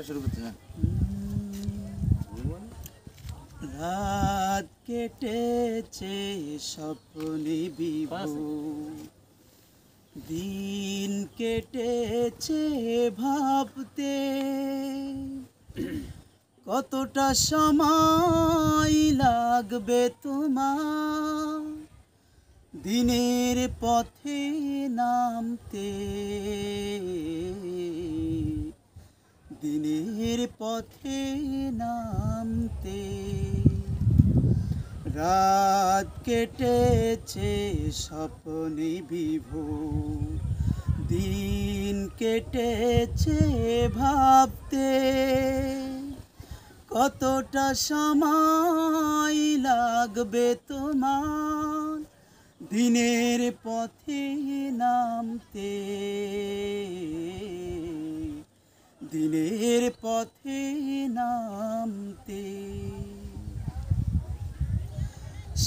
শুরু করতে যান। রাত কেটেছে স্বপ্নে বিভোর, দিন কেটেছে ভাবতে কতটা সময় লাগবে তোমার দিনের পথে নামতে, দিনের পথে নামতে। রাত কেটেছে স্বপ্নে বিভোর, দিন কেটেছে ভাবতে কতটা সময় লাগবে তোমার দিনের পথে নামতে, দিনের পথে নামতে।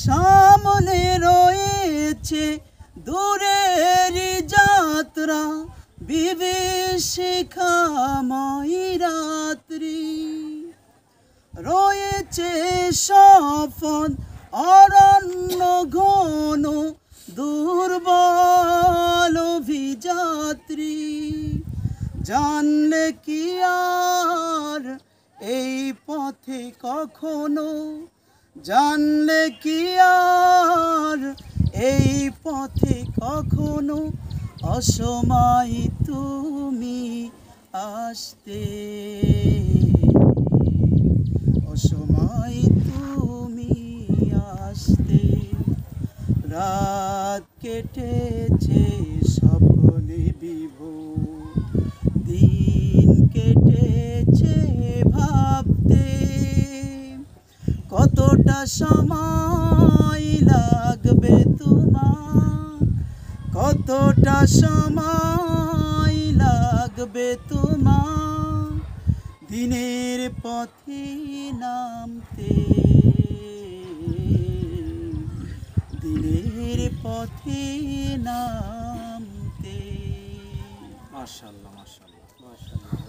সামনে রয়েছে দূরের যাত্রা, বিভীষিকাময়ী রাত্রি, রয়েছে সফল অরণ্য ঘন, দুর্বল অভিযাত্রী। জানলে কি আর এই পথে কখনো, জানলে কি আর এই পথে কখনো অসময় তুমি আসতে, অসময় তুমি আসতে। রাত কেটেছে স্বপ্নে বিভোর, দিন কেটেছে ভাবতে কতটা সময় লাগবে তোমার, কতটা সময় লাগবে তোমার দিনের পথে নামতে, দিনের পথে নামতে। মাশাআল্লাহ, মাশাআল্লাহ, মাশাআল্লাহ।